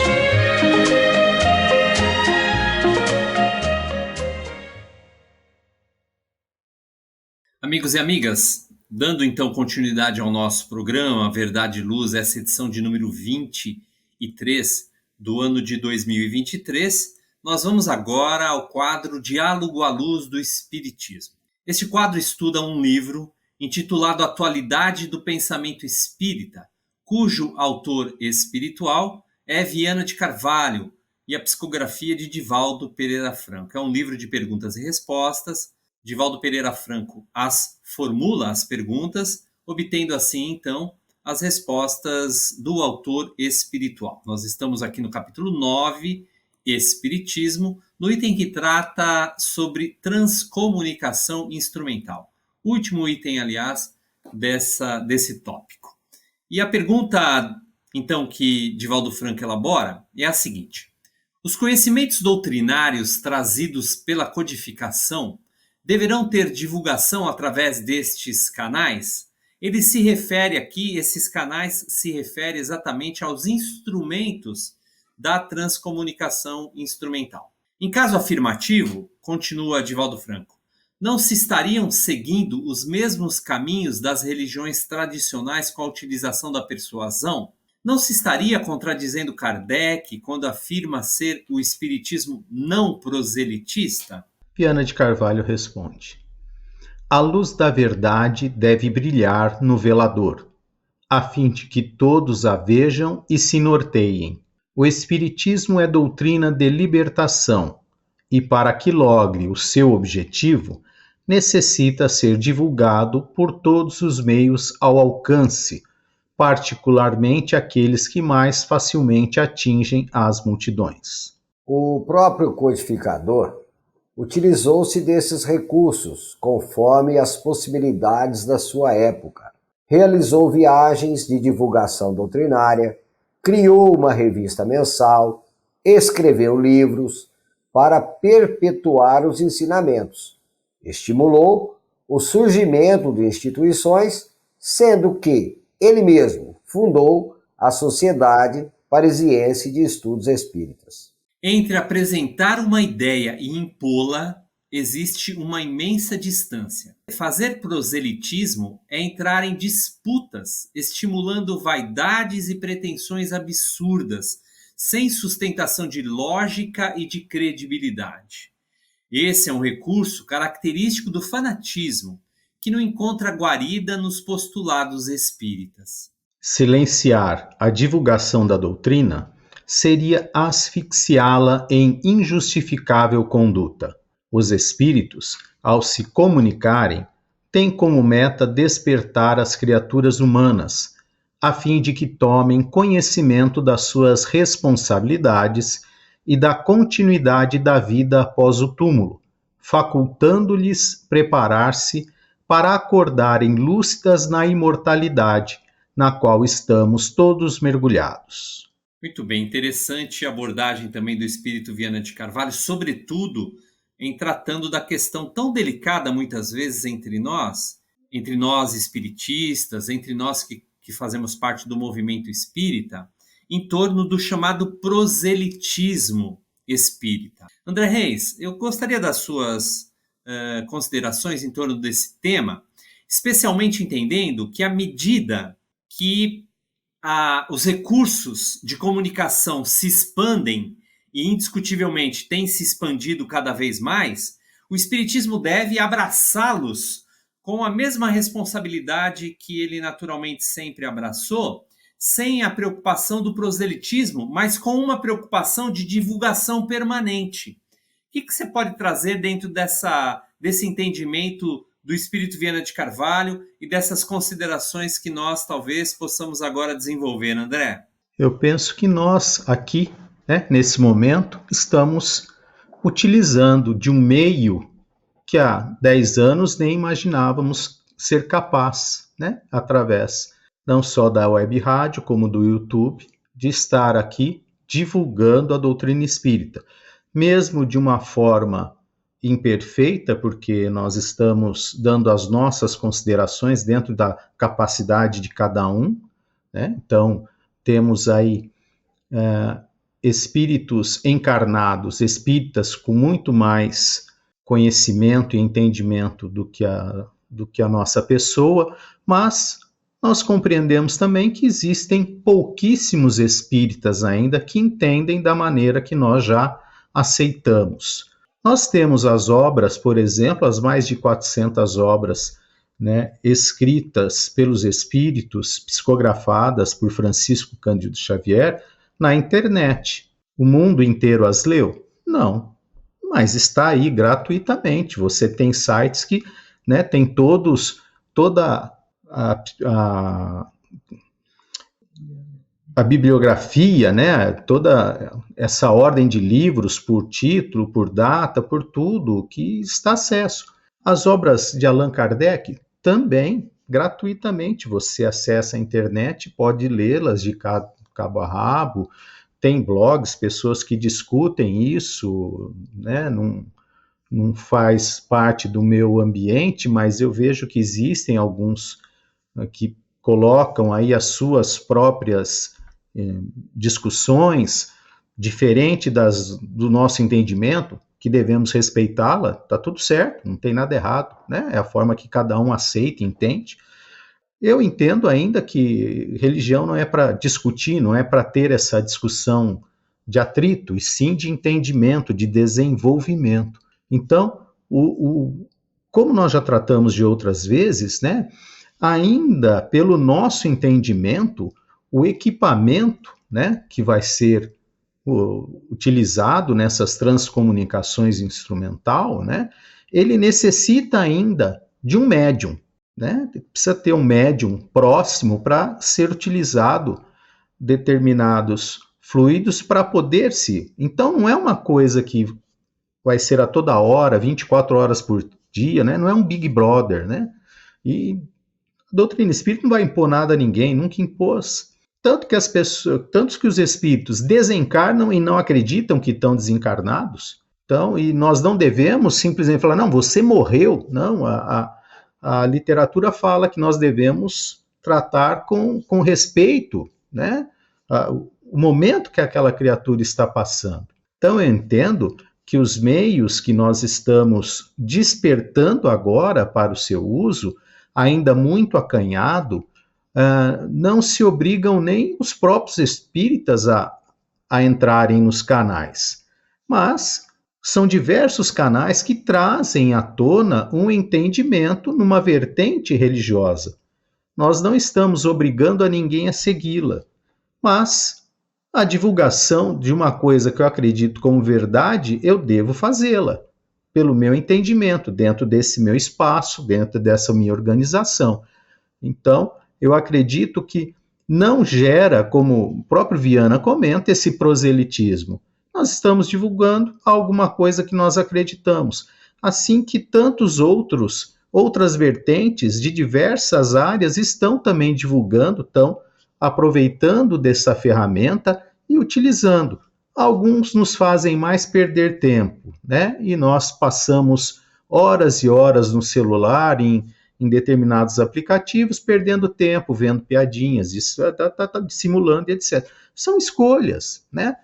Amigos e amigas, dando então continuidade ao nosso programa Verdade e Luz, essa edição de número 23 do ano de 2023, nós vamos agora ao quadro Diálogo à Luz do Espiritismo. Este quadro estuda um livro intitulado Atualidade do Pensamento Espírita, cujo autor espiritual é Viana de Carvalho e a psicografia de Divaldo Pereira Franco. É um livro de perguntas e respostas. Divaldo Pereira Franco formula as perguntas, obtendo assim, então, as respostas do autor espiritual. Nós estamos aqui no capítulo 9, Espiritismo, no item que trata sobre transcomunicação instrumental. Último item, aliás, desse tópico. E a pergunta, então, que Divaldo Franco elabora é a seguinte: os conhecimentos doutrinários trazidos pela codificação deverão ter divulgação através destes canais? Ele se refere aqui, esses canais se referem exatamente aos instrumentos da transcomunicação instrumental. Em caso afirmativo, continua Divaldo Franco, não se estariam seguindo os mesmos caminhos das religiões tradicionais com a utilização da persuasão? Não se estaria contradizendo Kardec quando afirma ser o espiritismo não proselitista? Viana de Carvalho responde: a luz da verdade deve brilhar no velador, a fim de que todos a vejam e se norteiem. O Espiritismo é doutrina de libertação e, para que logre o seu objetivo, necessita ser divulgado por todos os meios ao alcance, particularmente aqueles que mais facilmente atingem as multidões. O próprio codificador utilizou-se desses recursos conforme as possibilidades da sua época. Realizou viagens de divulgação doutrinária, criou uma revista mensal, escreveu livros para perpetuar os ensinamentos. Estimulou o surgimento de instituições, sendo que ele mesmo fundou a Sociedade Parisiense de Estudos Espíritas. Entre apresentar uma ideia e impô-la, existe uma imensa distância. Fazer proselitismo é entrar em disputas, estimulando vaidades e pretensões absurdas, sem sustentação de lógica e de credibilidade. Esse é um recurso característico do fanatismo, que não encontra guarida nos postulados espíritas. Silenciar a divulgação da doutrina seria asfixiá-la em injustificável conduta. Os espíritos, ao se comunicarem, têm como meta despertar as criaturas humanas, a fim de que tomem conhecimento das suas responsabilidades e da continuidade da vida após o túmulo, facultando-lhes preparar-se para acordarem lúcidas na imortalidade, na qual estamos todos mergulhados. Muito bem, interessante a abordagem também do espírito Viana de Carvalho, sobretudo em tratando da questão tão delicada muitas vezes entre nós espiritistas, entre nós que fazemos parte do movimento espírita, em torno do chamado proselitismo espírita. André Reis, eu gostaria das suas considerações em torno desse tema, especialmente entendendo que à medida que os recursos de comunicação se expandem e indiscutivelmente têm se expandido cada vez mais, o espiritismo deve abraçá-los com a mesma responsabilidade que ele naturalmente sempre abraçou, sem a preocupação do proselitismo, mas com uma preocupação de divulgação permanente. O que você pode trazer dentro desse entendimento do espírito Viana de Carvalho e dessas considerações que nós talvez possamos agora desenvolver, André? Eu penso que nós aqui, nesse momento, estamos utilizando de um meio que há 10 anos nem imaginávamos ser capaz, através não só da web rádio, como do YouTube, de estar aqui divulgando a doutrina espírita, mesmo de uma forma imperfeita, porque nós estamos dando as nossas considerações dentro da capacidade de cada um, né? Então, temos aí espíritos encarnados, espíritas com muito mais conhecimento e entendimento do que a nossa pessoa, mas nós compreendemos também que existem pouquíssimos espíritas ainda que entendem da maneira que nós já aceitamos. Nós temos as obras, por exemplo, as mais de 400 obras, né, escritas pelos espíritos, psicografadas por Francisco Cândido Xavier, na internet. O mundo inteiro as leu? Não, mas está aí gratuitamente. Você tem sites que, né, tem toda a bibliografia, né, toda essa ordem de livros por título, por data, por tudo que está acesso. As obras de Allan Kardec também, gratuitamente, você acessa a internet, pode lê-las de cabo a rabo, tem blogs, pessoas que discutem isso, né, não faz parte do meu ambiente, mas eu vejo que existem alguns que colocam aí as suas próprias discussões, diferente do nosso entendimento, que devemos respeitá-la, está tudo certo, não tem nada errado, né? É a forma que cada um aceita e entende. Eu entendo ainda que religião não é para discutir, não é para ter essa discussão de atrito, e sim de entendimento, de desenvolvimento. Então, como nós já tratamos de outras vezes, né, ainda pelo nosso entendimento, o equipamento, né, que vai ser utilizado nessas transcomunicações instrumental, né, ele necessita ainda de um médium, né? Precisa ter um médium próximo para ser utilizado determinados fluidos para poder-se. Então não é uma coisa que vai ser a toda hora, 24 horas por dia, né? Não é um Big Brother, né? E a doutrina espírita não vai impor nada a ninguém, nunca impôs. Tanto que os espíritos desencarnam e não acreditam que estão desencarnados. Então, e nós não devemos simplesmente falar, não, você morreu. Não, a literatura fala que nós devemos tratar com respeito, né, o momento que aquela criatura está passando. Então, eu entendo que os meios que nós estamos despertando agora para o seu uso, ainda muito acanhado, não se obrigam nem os próprios espíritas a entrarem nos canais, mas são diversos canais que trazem à tona um entendimento numa vertente religiosa. Nós não estamos obrigando a ninguém a segui-la, mas a divulgação de uma coisa que eu acredito como verdade, eu devo fazê-la, pelo meu entendimento, dentro desse meu espaço, dentro dessa minha organização. Então, eu acredito que não gera, como o próprio Viana comenta, esse proselitismo. Nós estamos divulgando alguma coisa que nós acreditamos, assim que tantos outras vertentes de diversas áreas estão também divulgando, estão aproveitando dessa ferramenta e utilizando. Alguns nos fazem mais perder tempo, né? E nós passamos horas e horas no celular, em determinados aplicativos, perdendo tempo, vendo piadinhas, isso tá dissimulando, etc. São escolhas, né?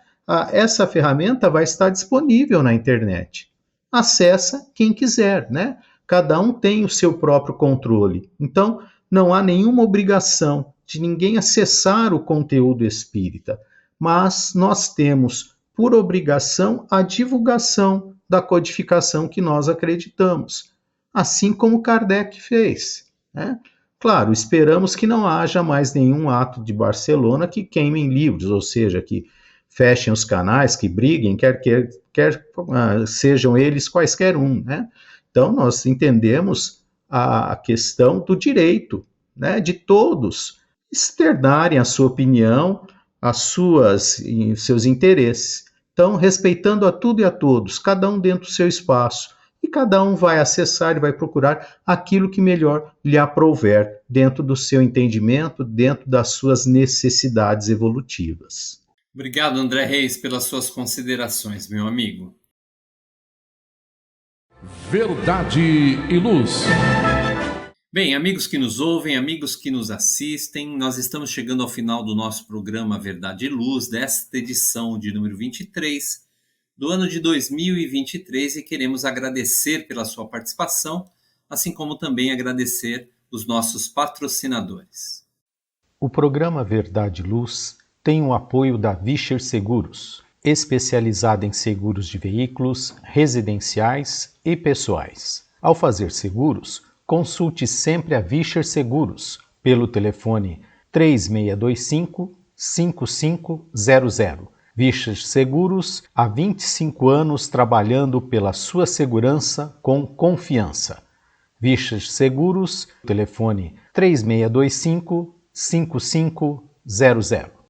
Essa ferramenta vai estar disponível na internet. Acessa quem quiser, né? Cada um tem o seu próprio controle. Então, não há nenhuma obrigação de ninguém acessar o conteúdo espírita, mas nós temos, por obrigação, a divulgação da codificação que nós acreditamos, assim como Kardec fez, né? Claro, esperamos que não haja mais nenhum ato de Barcelona que queimem livros, ou seja, que fechem os canais, que briguem, quer sejam eles quaisquer um, né? Então, nós entendemos a questão do direito, né, de todos externarem a sua opinião, seus interesses. Então, respeitando a tudo e a todos, cada um dentro do seu espaço, e cada um vai acessar e vai procurar aquilo que melhor lhe aprouver, dentro do seu entendimento, dentro das suas necessidades evolutivas. Obrigado, André Reis, pelas suas considerações, meu amigo. Verdade e Luz. Bem, amigos que nos ouvem, amigos que nos assistem, nós estamos chegando ao final do nosso programa Verdade e Luz, desta edição de número 23 do ano de 2023, e queremos agradecer pela sua participação, assim como também agradecer os nossos patrocinadores. O programa Verdade e Luz tem o apoio da Vischer Seguros, especializada em seguros de veículos, residenciais e pessoais. Ao fazer seguros, consulte sempre a Vischer Seguros pelo telefone 3625-5500. Vischer Seguros, há 25 anos trabalhando pela sua segurança com confiança. Vischer Seguros, telefone 3625-5500.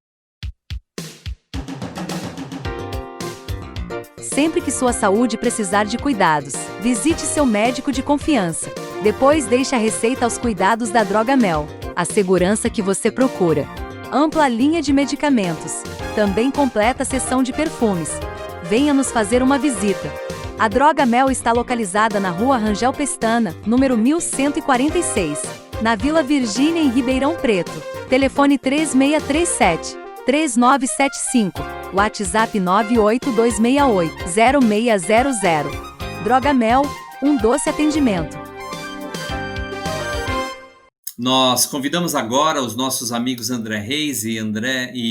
Sempre que sua saúde precisar de cuidados, visite seu médico de confiança. Depois deixe a receita aos cuidados da Droga Mel, a segurança que você procura. Ampla linha de medicamentos. Também completa a seção de perfumes. Venha nos fazer uma visita. A Droga Mel está localizada na Rua Rangel Pestana, número 1146, na Vila Virgínia, em Ribeirão Preto. Telefone 3637-3975. WhatsApp 98268-0600. Droga Mel, um doce atendimento. Nós convidamos agora os nossos amigos André Reis e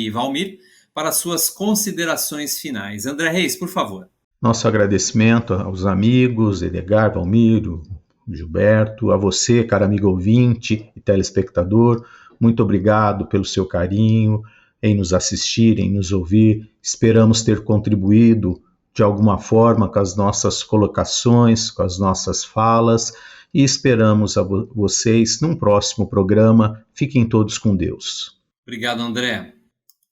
Valmir para suas considerações finais. André Reis, por favor. Nosso agradecimento aos amigos Edgar, Valmir, Gilberto, a você, caro amigo ouvinte e telespectador. Muito obrigado pelo seu carinho em nos assistir, em nos ouvir. Esperamos ter contribuído de alguma forma com as nossas colocações, com as nossas falas, e esperamos a vocês num próximo programa. Fiquem todos com Deus. Obrigado, André.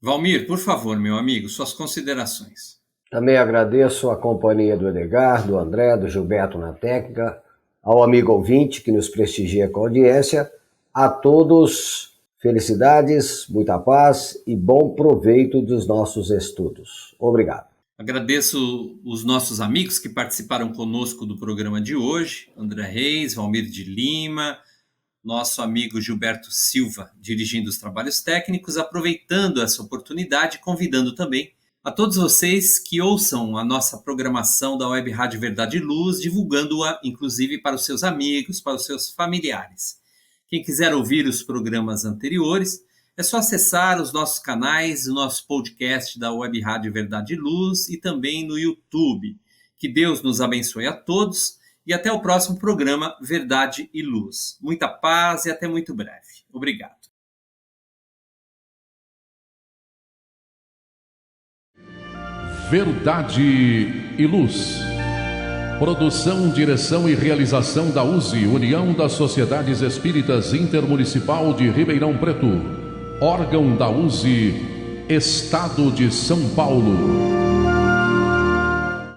Valmir, por favor, meu amigo, suas considerações. Também agradeço a companhia do Edgar, do André, do Gilberto na técnica, ao amigo ouvinte que nos prestigia com a audiência. A todos, felicidades, muita paz e bom proveito dos nossos estudos. Obrigado. Agradeço os nossos amigos que participaram conosco do programa de hoje, André Reis, Valmir de Lima, nosso amigo Gilberto Silva, dirigindo os trabalhos técnicos, aproveitando essa oportunidade, convidando também a todos vocês que ouçam a nossa programação da Web Rádio Verdade e Luz, divulgando-a, inclusive, para os seus amigos, para os seus familiares. Quem quiser ouvir os programas anteriores, é só acessar os nossos canais, o nosso podcast da Web Rádio Verdade e Luz e também no YouTube. Que Deus nos abençoe a todos e até o próximo programa Verdade e Luz. Muita paz e até muito breve. Obrigado. Verdade e Luz. Produção, direção e realização da USE, União das Sociedades Espíritas Intermunicipal de Ribeirão Preto. Órgão da USE, Estado de São Paulo.